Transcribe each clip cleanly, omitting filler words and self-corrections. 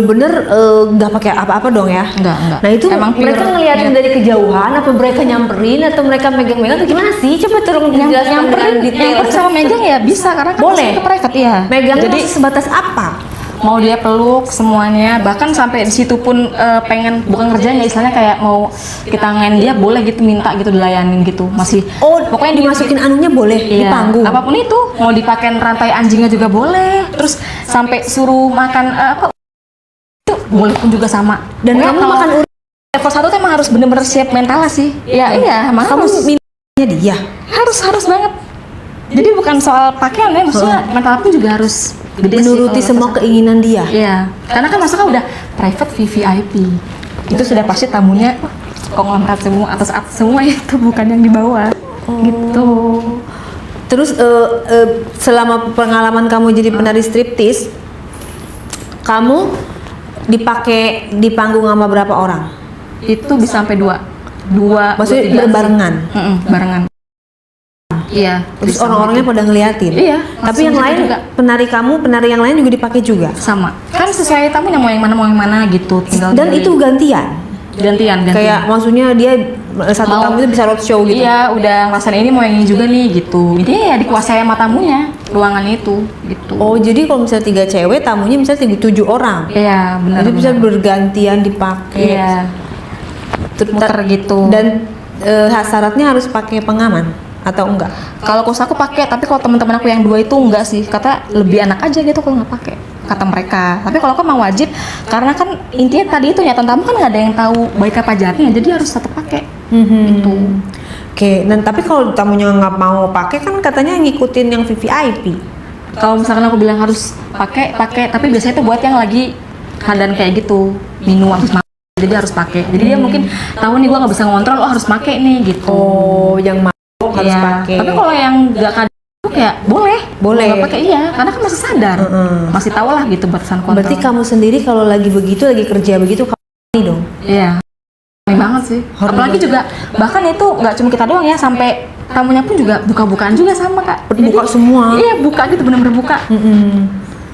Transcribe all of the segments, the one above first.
bener nggak pakai apa-apa dong ya? Enggak. Nah itu Emang mereka pure, ngeliatin ya. dari kejauhan, apa mereka nyamperin atau mereka megang-megang atau gimana sih? Coba tolong dijelaskan dengan detail. Nyamperin sama megang ya bisa karena kan Boleh. itu private ya. Megang Jadi jadi sebatas apa? mau dia peluk semuanya, bahkan sampai di situ pun pengen bukan kerjanya istilahnya kayak mau kita ngen dia boleh gitu minta gitu dilayanin gitu masih. Oh, pokoknya dimasukin anunya boleh di iya, panggung. apapun itu mau dipakein rantai anjingnya juga boleh, terus sampai suruh makan apa itu boleh pun juga sama. Dan Pokoknya kamu kalau makan level 1 tuh emang harus bener-bener siap mental sih. Iya, emang kamu harus. minumnya dia. harus banget. Jadi bukan soal pakaian ya, maksudnya mental pun juga harus gede Menuruti sih, semua keinginan dia. iya, karena kan masuknya udah private VVIP. Itu sudah pasti tamunya konglomerat semua, atas semua itu bukan yang di bawah. Gitu. Terus selama pengalaman kamu jadi penari striptis, kamu dipakai di panggung sama berapa orang? Itu bisa sampai dua Maksudnya tiga sih. berbarengan? Barengan. Iya. Terus bisa orang-orangnya gitu. pada ngeliatin? Iya, Tapi yang langsung lain, juga. penari yang lain juga dipakai juga? Sama. Kan sesuai tamunya mau yang mana gitu. Tinggal Dan milih. itu gantian? gantian. Kayak maksudnya dia satu Mau- tamu itu bisa roadshow gitu? Iya, udah ngerasain ini mau yang ini juga nih gitu. Intinya ya dikuasai sama tamunya, ruangan itu gitu. Oh, jadi kalau misalnya 3 cewek, tamunya misalnya 7 orang? Iya, benar. Jadi bisa bergantian dipakai? Iya. Ter- Muter gitu. Dan syaratnya harus pakai pengaman? Atau enggak? Kalau kos aku pakai, tapi kalau teman-teman aku yang 2 itu enggak sih. Kata lebih enak aja gitu kalau nggak pakai. Kata mereka. Tapi kalau aku emang wajib, karena kan intinya tadi itu niatan tamu kan nggak ada yang tahu baik apa jahatnya, jadi harus tetap pakai. Gitu. Oke, dan tapi kalau tamunya nggak mau pakai kan katanya ngikutin yang VVIP. Kalau misalkan aku bilang harus pakai, tapi biasanya itu buat yang lagi keadaan kayak gitu, minum habis makan, jadi harus pakai. Jadi dia mungkin tahu nih gua nggak bisa ngontrol, harus pakai nih gitu. Oh, yang mau harus Iya. pakai. Tapi kalau yang nggak kadang kayak boleh nggak pakai, iya, karena kan masih sadar, masih tahu lah gitu batasan kontrol. Berarti kamu sendiri kalau lagi begitu, lagi kerja begitu, kamu ini dong? Iya, aneh banget sih. Horor Apalagi banget. juga bahkan itu nggak cuma kita doang ya, sampai tamunya pun juga buka-bukaan juga sama Kak. Buka semua? Iya, buka gitu, bener-bener buka.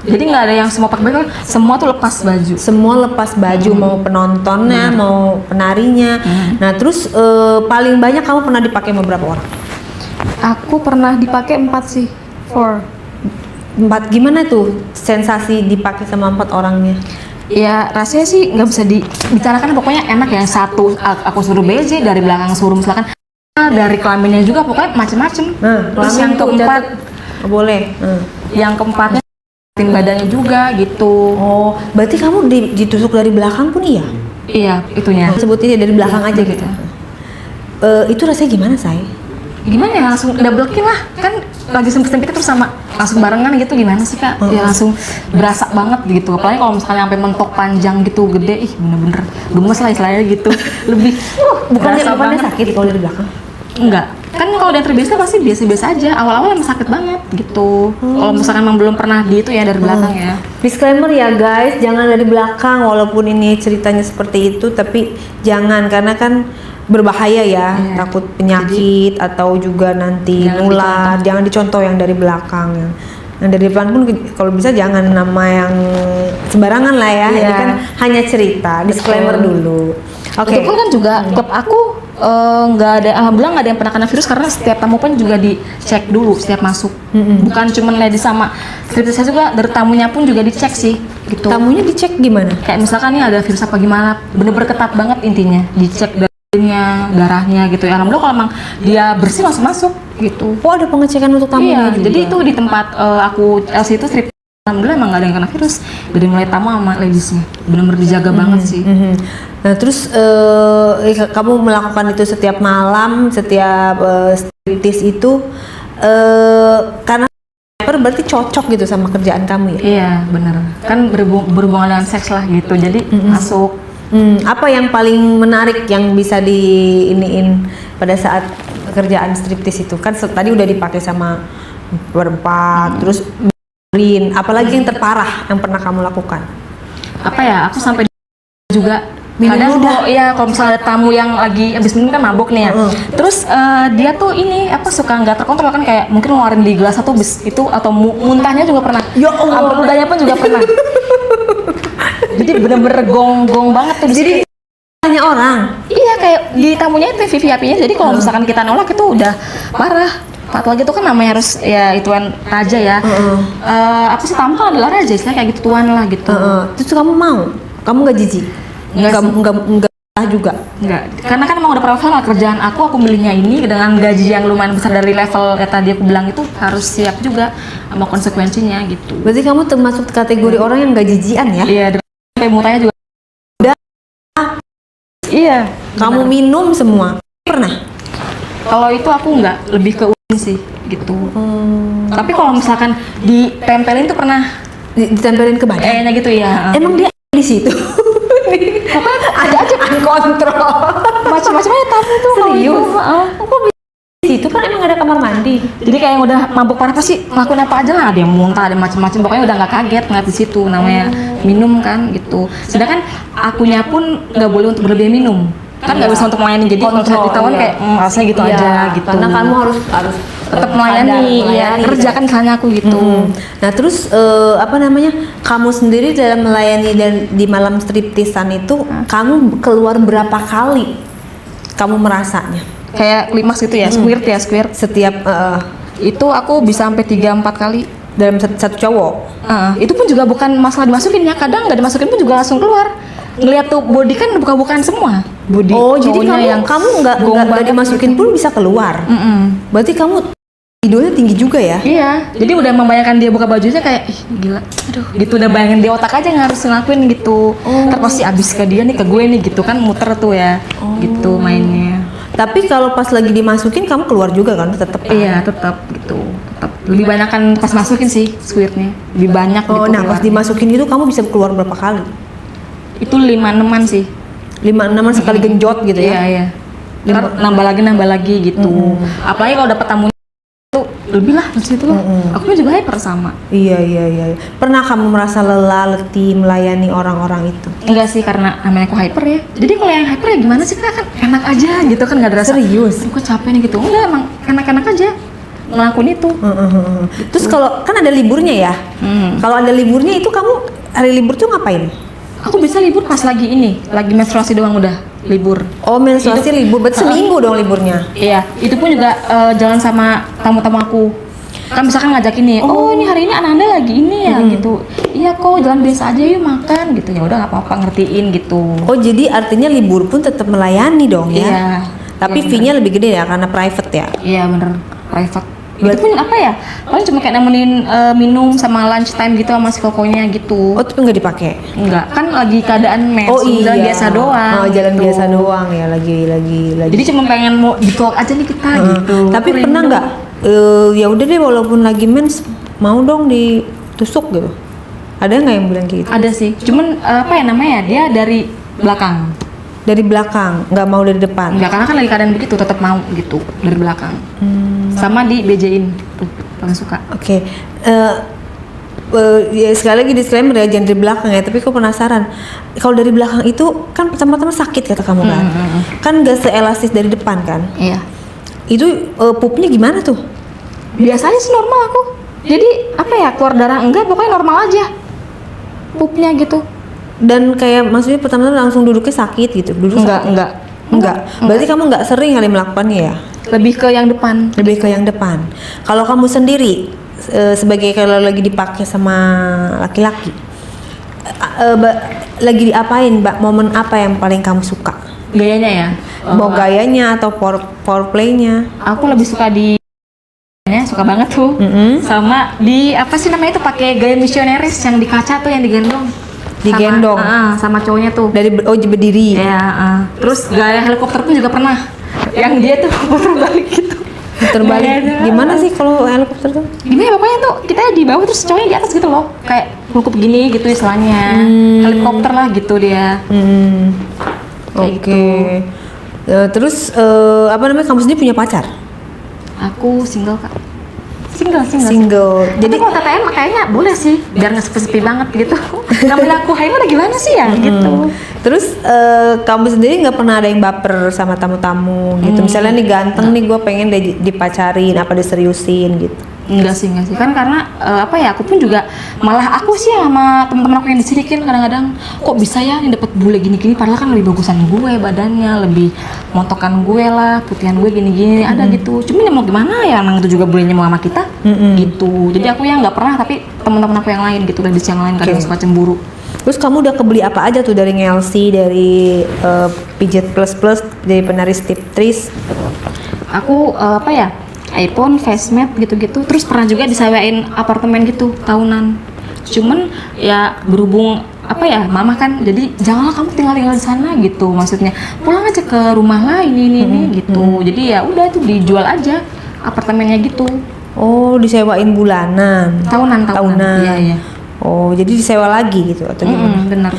Jadi nggak ada yang semua pakai baju, semua tuh lepas baju. Semua lepas baju, mau penontonnya, mau penarinya. Nah, terus paling banyak kamu pernah dipakai sama berapa orang? Aku pernah dipakai 4 sih, 4. 4, gimana tuh sensasi dipakai sama 4 orangnya? Ya rasanya sih nggak bisa dibicarakan, pokoknya enak ya. Satu aku suruh BJ, dari belakang suruh misalkan dari kelaminnya juga, pokoknya macem-macem. Terus kelamin yang tuh keempat, Oh, boleh. yang keempatnya badannya juga gitu. Oh, berarti kamu ditusuk dari belakang pun iya? Iya, itunya. Sebutin dari belakang aja gitu. Itu rasanya gimana, Say? Gimana ya, langsung double kill lah, kan lagi sempit-sempit terus sama langsung barengan gitu, gimana sih Kak? Ya langsung berasa banget gitu, apalagi kalau misalnya sampai mentok panjang gitu gede, bener-bener gemes lah istilahnya gitu. Lebih Bukannya berasa banget. sakit kalau dari belakang? Enggak, kan kalau udah terbiasa pasti biasa-biasa aja, awal-awal emang sakit banget gitu. Kalau misalkan emang belum pernah di itu ya dari belakang ya. Disclaimer ya guys, jangan dari belakang, walaupun ini ceritanya seperti itu, tapi jangan, karena kan berbahaya ya, takut penyakit atau juga nanti nular. Jangan dicontoh yang dari belakang. Yang dari depan pun kalau bisa jangan nama yang sembarangan lah ya. Ini kan hanya cerita, disclaimer dulu. Oke. Itu pun kan juga klub aku nggak ada, alhamdulillah nggak ada yang pernah kena virus, karena setiap tamu pun juga dicek dulu setiap masuk. Bukan cuma lady sama striptease juga, dari tamunya pun juga dicek sih gitu. Tamunya dicek gimana? Kayak misalkan nih ada virus apa gimana, bener-bener ketat banget intinya, dicek darahnya gitu ya. Alhamdulillah kalau emang dia bersih langsung masuk gitu. Oh, ada pengecekan untuk tamunya juga? Jadi itu di tempat aku LC itu strip, alhamdulillah emang gak ada yang kena virus dari mulai tamu sama ladiesnya, bener-bener dijaga banget sih. Nah, terus kamu melakukan itu setiap malam, setiap striptease itu karena berarti cocok gitu sama kerjaan kamu ya? Iya bener, kan berhubungan dengan seks lah gitu, jadi masuk. Apa yang paling menarik yang bisa diiniin pada saat kerjaan striptease itu? Kan tadi udah dipakai sama berempat, terus green. Apalagi yang terparah yang pernah kamu lakukan? Apa ya? Aku sampai juga Minum kadang udah. kalau misalnya ada tamu yang lagi abis minum kan mabuk nih ya. Terus dia tuh ini apa suka nggak terkontrol kan, kayak mungkin ngeluarin di gelas atau bis itu, atau muntahnya juga pernah. Ya Allah. Sampai ludahnya pun juga pernah. Jadi bener-bener gong banget tuh di Jadi situ. tanya orang. Iya kayak di tamunya itu VIP-nya. Jadi kalau misalkan kita nolak itu udah parah. Apalagi lagi itu kan namanya harus ya ituan raja ya. Apa sih, tamu kan adalah raja, istilahnya kayak gitu, tuan lah gitu. Terus kamu mau? Kamu nggak jijik? Enggak sih. Enggak juga. Enggak, karena kan emang udah profesional kerjaan aku milihnya ini dengan gaji yang lumayan besar dari level yang tadi aku bilang itu, harus siap juga sama konsekuensinya gitu. Berarti kamu termasuk kategori orang yang nggak jijian ya? Iya, sampai mukanya juga. Iya. Kamu minum semua? Pernah? Kalau itu aku nggak, lebih ke urin sih gitu. Tapi kalau misalkan ditempelin tuh pernah. Ditempelin ke badan? Gitu ya. Emang dia di situ? Ada aja kontrol. Macam-macamnya tamu tuh. Serius? Kok Di situ kan emang ada kamar mandi. jadi kayak yang udah mabuk parah pasti ngelakuin apa aja lah, ada yang muntah, ada macam-macam, pokoknya udah nggak kaget ngeliat di situ, namanya minum kan gitu. Sedangkan akunya pun nggak boleh untuk berlebihan minum, kan nggak bisa untuk melayani, jadi kalau misalnya ditawan kayak rasanya gitu aja gitu. Karena kamu harus tetap melayani, ya kerja kan misalnya aku gitu. Nah terus apa namanya, kamu sendiri dalam melayani dan di malam striptisan itu kamu keluar berapa kali kamu merasanya? Kayak klimaks gitu ya, squirt. Setiap Itu aku bisa sampai 3-4 kali. dalam satu cowok? Itu pun juga bukan masalah dimasukin ya, kadang nggak dimasukin pun juga langsung keluar. Ngeliat tuh body kan buka-bukaan semua. Body Oh jadi cowoknya kamu nggak banget dimasukin pun bisa keluar? Berarti kamu idolnya tinggi juga ya? Iya, jadi udah membayangkan dia buka bajunya kayak, ih gila, aduh gitu, udah bayangin di otak aja yang harus ngelakuin gitu. Ntar pasti abis ke dia nih, ke gue nih gitu kan, muter tuh ya, gitu mainnya. Tapi kalau pas lagi dimasukin kamu keluar juga kan tetap? Iya, tetap gitu, tetap. Lebih banyak kan pas masukin sih squirtnya, lebih banyak gitu. Nah pas keluarnya. dimasukin itu kamu bisa keluar berapa kali? Itu 5-6-an sih. 5-6 sekali genjot gitu ya? Iya. Ntar nambah lagi gitu. Apalagi kalau dapet tamu tuh lebih lah dari situ lah. Aku juga hyper sama. Iya. Pernah kamu merasa lelah, letih melayani orang-orang itu? Enggak sih, karena namanya aku hyper ya. Jadi kalau yang hyper ya gimana sih, kan enak aja gitu kan, nggak ada rasa. Serius? Aku capek nih gitu. Enggak, emang enak-enak aja ngelakuin itu. Terus kalau kan ada liburnya ya? Kalau ada liburnya itu kamu hari libur tuh ngapain? Aku bisa libur pas lagi menstruasi doang udah libur. Oh menstruasi libur, berarti seminggu dong liburnya? Iya, itu pun juga jalan sama tamu-tamu aku. Kan misalkan ngajak ini, oh ini hari ini Ananda lagi ini ya gitu. Iya kok, jalan biasa aja yuk makan gitu. Ya udah nggak apa-apa, ngertiin gitu. Oh jadi artinya libur pun tetap melayani dong ya? Iya. Tapi fee-nya lebih gede ya karena private ya? Iya bener, private. Itu pun apa ya, paling cuma kayak nemenin minum sama lunch time gitu sama si kokonya gitu. Oh tapi nggak dipakai? Enggak, kan lagi keadaan mens, jalan biasa doang. Oh jalan gitu. biasa doang ya, lagi. Jadi cuma pengen mau ditolak aja nih kita gitu. Tapi Aku pernah rindu. nggak? Ya udah deh walaupun lagi mens mau dong ditusuk gitu? Ada nggak yang bilang gitu? Ada sih, cuman apa ya namanya, dia dari belakang. Dari belakang, nggak mau dari depan? Enggak, karena kan lagi keadaan begitu, tetap mau gitu dari belakang. Sama di BJ-in tuh, paling suka. Oke. Ya sekali lagi disclaimer ya, jangan dari belakang ya. Tapi aku penasaran, kalau dari belakang itu kan pertama-tama sakit kata kamu kan? Kan nggak seelastis dari depan kan? Iya. Itu pupnya gimana tuh? Biasanya sih normal aku. Jadi apa ya, keluar darah enggak, pokoknya normal aja. Pupnya gitu. Dan kayak maksudnya pertama-tama langsung duduknya sakit gitu? Duduk sakit? Enggak. Berarti kamu nggak sering kali melakukannya ya? Lebih ke yang depan. Lebih ke yang depan. Kalau kamu sendiri sebagai kalau lagi dipakai sama laki-laki, lagi diapain, Mbak? Momen apa yang paling kamu suka? Gayanya ya. Mau gayanya atau foreplay-nya? Aku lebih suka di suka banget tuh. Sama di apa sih namanya itu, pakai gaya misioneris yang di kaca tuh, yang digendong. Digendong? Sama cowoknya tuh. Berdiri? Iya, terus gaya helikopter pun juga pernah. Yang dia tuh putar balik gitu. Terbalik. Gayanya. Gimana sih kalau helikopter tuh? Gimana ya, pokoknya tuh kita di bawah terus cowoknya di atas gitu loh. Kayak ngukup gini gitu istilahnya. Helikopter lah gitu dia. Kayak Oke. Terus apa namanya, kamu sendiri punya pacar? Aku single kak. Single. Single. Jadi kalau KTM kayaknya boleh sih, biar nggak sepi-sepi banget gitu. Ngambil aku, hai udah gimana sih ya gitu. Terus kamu sendiri nggak pernah ada yang baper sama tamu-tamu gitu? Misalnya nih ganteng nih, gue pengen dipacarin, apa diseriusin gitu? Enggak sih kan karena apa ya, aku pun juga malah aku sih sama teman-teman aku yang disirikin kadang-kadang, kok bisa ya yang dapet bule gini-gini padahal kan lebih bagusan gue badannya, lebih montokan gue lah, putihan gue gini-gini ada gitu. Cuman ya mau gimana ya, emang itu juga bulenya mau sama kita gitu. Jadi aku yang nggak pernah, tapi teman-teman aku yang lain gitu, gadis yang lain kadang suka cemburu. Terus kamu udah kebeli apa aja tuh dari Ngelsi, dari Pijat Plus Plus, dari penari striptease? Aku apa ya, iPhone, facemask gitu-gitu. Terus pernah juga disewain apartemen gitu tahunan. Cuman ya berhubung apa ya, mama kan jadi janganlah kamu tinggal di sana gitu, maksudnya pulang aja ke rumah lah ini gitu. Jadi ya udah tuh dijual aja apartemennya gitu. Oh, disewain bulanan? Tahunan. Iya. Oh, jadi disewa lagi gitu atau gimana? Benar.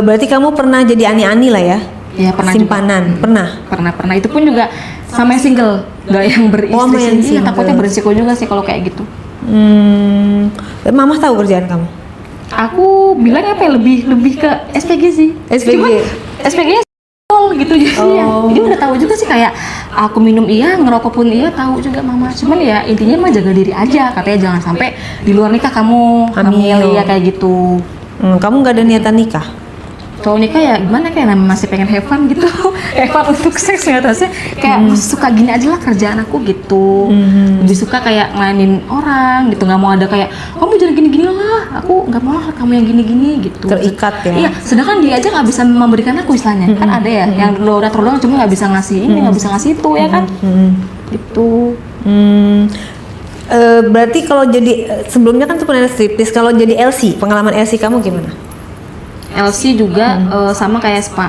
Berarti kamu pernah jadi ani-ani lah ya? Iya, pernah simpanan juga. pernah. Itu pun juga sama yang single, nggak yang beristri. Oh, sama yang sih. single. Takutnya berisiko juga sih kalau kayak gitu. Mama tahu kerjaan kamu? Aku bilang apa ya, lebih ke SPG sih. SPG? Cuman SPG-nya gitu jadinya. Jadi udah tahu juga sih, kayak aku minum iya, ngerokok pun iya, tahu juga mama. Cuman ya intinya mah jaga diri aja, katanya jangan sampai di luar nikah kamu hamil ya kayak gitu. Kamu nggak ada niatan nikah? Kalau nikah ya gimana, kayak masih pengen have fun gitu. Have fun untuk seks nggak tahu sih, kayak suka gini aja lah kerjaan aku gitu. Lebih suka kayak ngelainin orang gitu, nggak mau ada kayak kamu jangan gini-gini lah, aku nggak mau kamu yang gini-gini gitu. Terikat ya? Iya, sedangkan dia aja nggak bisa memberikan aku istilahnya. Kan ada ya yang udah terlalu cuma nggak bisa ngasih ini, nggak bisa ngasih itu ya kan. Gitu. Berarti kalau jadi sebelumnya kan tuh pernah striptease, kalau jadi LC, pengalaman LC kamu gimana? LC juga sama kayak spa,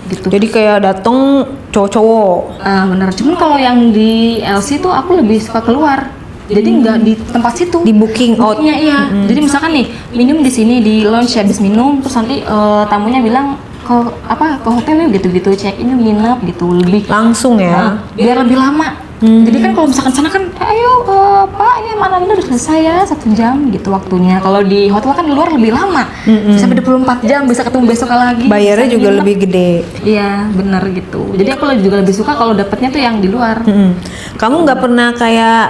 gitu. Jadi kayak dateng cowok-cowok. Bener. Cuman kalau yang di LC tuh aku lebih suka keluar. Jadi nggak di tempat situ. Di booking out. Iya. Jadi misalkan nih minum di sini di lounge, habis minum terus nanti tamunya bilang ke hotel yuk gitu, check in nginep gitu, lebih Langsung ya? biar lebih lama. Jadi kan kalau misalkan sana kan ayo pak ini mana udah selesai ya 1 jam gitu waktunya. Kalau di hotel kan di luar lebih lama, bisa 24 jam, bisa ketemu besok lagi. Bayarnya juga lebih gede. Iya bener gitu. Jadi aku juga lebih suka kalau dapetnya tuh yang di luar. Kamu nggak pernah kayak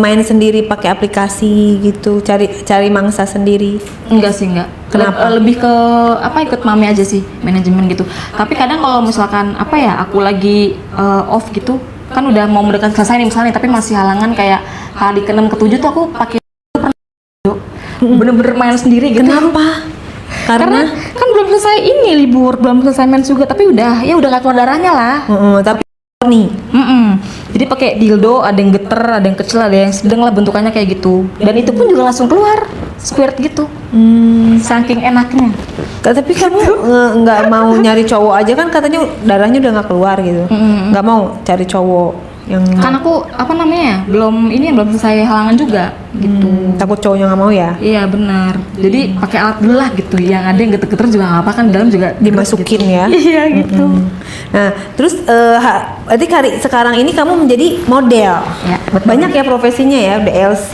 main sendiri pakai aplikasi gitu, cari mangsa sendiri? Enggak sih, enggak. Kenapa? Lebih ke ikut mami aja sih, manajemen gitu. Tapi kadang kalau misalkan aku lagi off gitu, kan udah mau mendekati selesai nih misalnya, tapi masih halangan kayak hari ke-6 ke-7 tuh aku pakai bener-bener main sendiri gitu. Kenapa? Karena kan belum selesai ini libur, belum selesai mens juga, tapi udah nggak keluar darahnya lah. tapi nih Jadi pakai dildo, ada yang geter, ada yang kecil, ada yang sedang lah bentukannya kayak gitu. Dan itu pun juga langsung keluar, squirt gitu. Saking enaknya. tapi kamu nggak mau nyari cowok aja kan, katanya darahnya udah nggak keluar gitu. Nggak mau cari cowok yang Kan aku belum selesai halangan juga gitu. takut cowoknya nggak mau ya? Iya benar. Jadi pakai alat dulu lah gitu. Yang ada yang geter-geter juga nggak apa, kan di dalam juga Dimasukin gitu. ya? Iya gitu. Nah, terus berarti sekarang ini kamu menjadi model. Ya, betul. Banyak ya profesinya ya, DLC,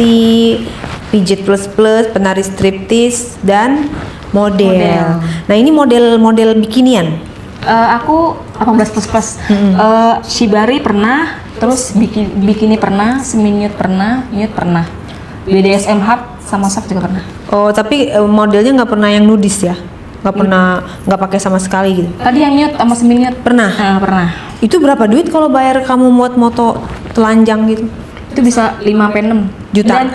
Pijat Plus Plus, penari striptease, dan model. Nah, ini model bikinian. Aku 18 plus. Shibari pernah, terus bikini pernah, semi-nude pernah, nude pernah. BDSM hard sama soft juga pernah. Oh, tapi modelnya nggak pernah yang nudis ya? Nggak pakai sama sekali gitu? Tadi yang nude sama semi-nude Pernah? pernah. Itu berapa duit kalau bayar kamu buat moto telanjang gitu? Itu bisa 5-6 Juta? Dan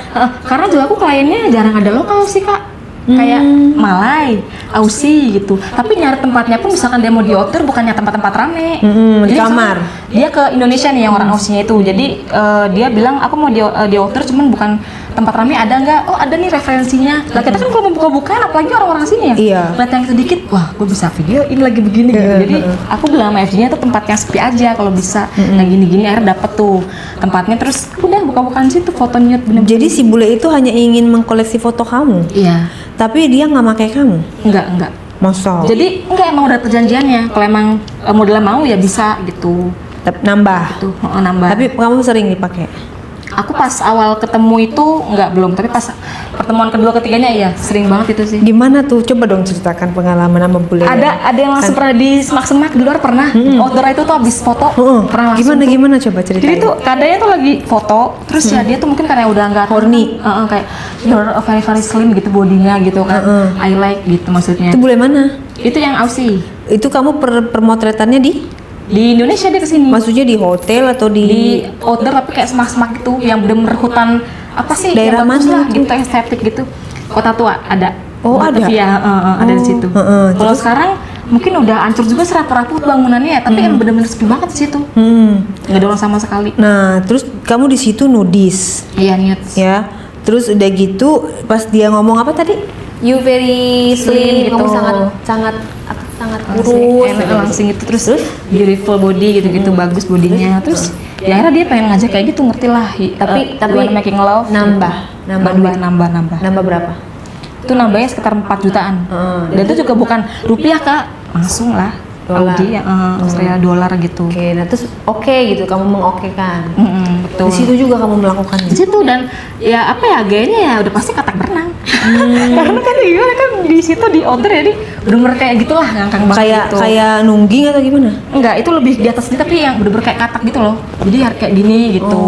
karena juga aku kliennya jarang ada lokal sih kak, kayak Malai, Aussie gitu. Tapi nyari tempatnya pun misalkan dia mau di outer, bukannya tempat-tempat rame. Di Jadi kamar? misalkan dia ke Indonesia nih yang orang Aussienya itu, jadi dia bilang aku mau di outer cuman bukan tempat rame, ada nggak? Oh ada nih referensinya. Lah kita kan kalau mau buka-bukaan, apalagi orang-orang sini ya, Iya. lihat yang sedikit, wah gue bisa videoin lagi begini gitu. Jadi aku bilang sama FG-nya tuh tempat yang sepi aja kalau bisa. Nah gini-gini akhirnya dapet tuh tempatnya, terus udah buka-bukaan situ foto nude bener-bener. Jadi si bule itu hanya ingin mengkoleksi foto kamu, Iya. tapi dia nggak pakai kamu? Enggak. Masa? Jadi enggak, emang udah perjanjiannya. Kalau emang modelnya mau ya bisa gitu. Nambah? Tuh, nambah. Tapi kamu sering dipakai? Aku pas awal ketemu itu belum, tapi pas pertemuan kedua ketiganya iya sering banget itu sih. Gimana tuh? Coba dong ceritakan pengalaman sama bule. Ada yang langsung pernah di semak-semak di luar pernah. Outdoor itu tuh habis foto pernah langsung. Gimana coba ceritain. Jadi tuh keadaannya tuh lagi foto, terus ya dia tuh mungkin karena udah nggak horny. Kayak you're very very slim gitu bodinya gitu kan. I like gitu maksudnya. Itu bule mana? Itu yang Aussie. Itu kamu permotretannya di Indonesia dia kesini. Maksudnya di hotel atau Di outdoor tapi kayak semak-semak gitu, yang bener-bener hutan apa sih? Daerah yang bagus mana lah, gitu estetik gitu. Kota tua ada. Oh, ada? Iya, ada di situ. Kalau Terus? sekarang mungkin udah hancur juga sih rapuh-rapuh bangunannya ya, tapi yang bener-bener sepi banget di situ. Nggak ada orang sama sekali. Nah, terus kamu di situ nudis, Iya, nudes. ya. Terus udah gitu, pas dia ngomong apa tadi? You very slim, Slim kamu gitu. sangat Langsing, kurus. enak langsing itu terus beautiful body gitu-gitu, bagus bodinya. Terus ya akhirnya dia pengen ngajak kayak gitu, ngerti lah. Tapi making love nambah duit. nambah Berapa? itu nambahnya sekitar 4 jutaan. Dan itu juga bukan rupiah Kak, langsung lah Dolar. Audi Australia dolar gitu. Oke, nah terus gitu kamu mengokekan. Betul. Di situ juga kamu melakukannya. Di situ dan ya apa ya gayanya ya udah pasti katak berenang. Karena kan gimana kan di situ di outdoor jadi bener-bener kayak gitulah ngangkang banget Kayak gitu. kayak nungging atau gimana? Enggak, itu lebih di atas ini tapi yang bener-bener kayak katak gitu loh. Jadi kayak gini gitu.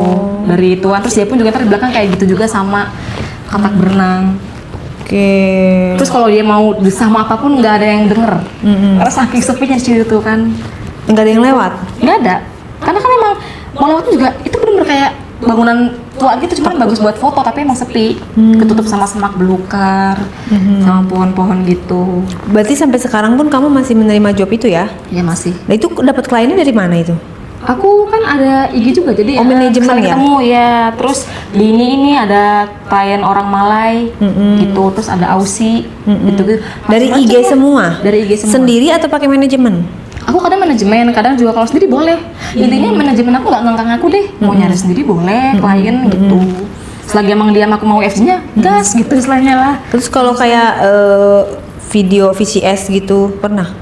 Dari ituan terus dia pun juga ntar di belakang kayak gitu juga sama katak berenang. Oke. Terus kalau dia mau sama apapun nggak ada yang denger. Karena saking sepinya di situ kan. Enggak ada yang lewat. Nggak ada. Karena kan emang mau lewat juga itu bener-bener kayak bangunan tua gitu, cuma bagus buat foto tapi emang sepi. Ketutup sama semak belukar, sama pohon-pohon gitu. Berarti sampai sekarang pun kamu masih menerima job itu ya? Ya masih. Nah itu dapat kliennya dari mana itu? Aku kan ada IG juga jadi manajemen sering ya? ketemu ya. Terus di ini ada klien orang Malay gitu, terus ada Aussie gitu. Dari Macam-macam IG lah. semua? Dari IG semua. Sendiri atau pakai manajemen? Aku kadang manajemen, kadang juga kalau sendiri boleh. Intinya manajemen aku nggak ngangkang aku deh. Mau nyari sendiri boleh, klien gitu. Selagi emang dia aku mau FG-nya, gas gitu istilahnya lah. Terus kalau kayak video VCS gitu pernah?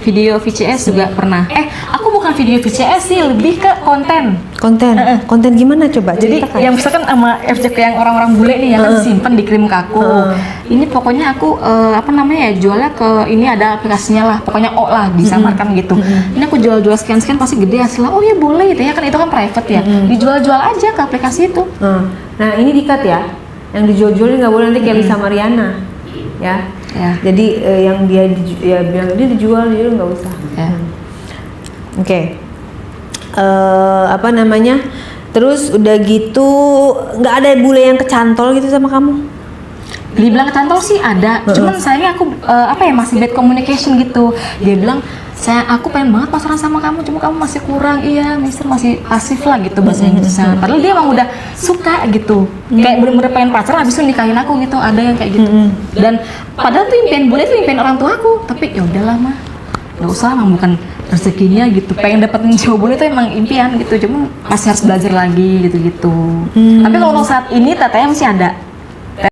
Video VCS juga pernah. Aku bukan video VCS sih, lebih ke konten. Konten gimana coba? Jadi ceritakan. yang misalkan sama FJK yang orang-orang bule nih yang kan simpan dikirim ke aku. Ini pokoknya aku jualnya ke ini ada aplikasinya lah. Pokoknya lah disamarkan gitu. Ini aku jual-jual sekian-sekian pasti gede hasilnya. Oh ya boleh gitu ya kan itu kan private ya. Dijual-jual aja ke aplikasi itu. Nah ini di-cut ya. Yang dijual-jual nggak boleh nanti kayak Lisa Mariana. Ya. Jadi yang dia bilang dia dijual nggak usah. Ya. Oke. Terus udah gitu nggak ada bule yang kecantol gitu sama kamu? Dibilang kecantol sih ada, cuman sayangnya aku masih bad communication gitu. Dia bilang aku pengen banget pacaran sama kamu, cuma kamu masih kurang. Iya, mister masih pasif lah gitu bahasa Inggrisnya. Padahal dia emang udah suka gitu, kayak bener-bener pengen pacaran, habis itu nikahin aku gitu. Ada yang kayak gitu. Dan padahal tuh impian bule itu impian orang tua aku, tapi ya udahlah mah, nggak usah, emang bukan rezekinya gitu. Pengen dapetin cowok bule itu emang impian gitu, cuma masih harus belajar lagi gitu-gitu. Tapi kalau saat ini tetenya masih ada.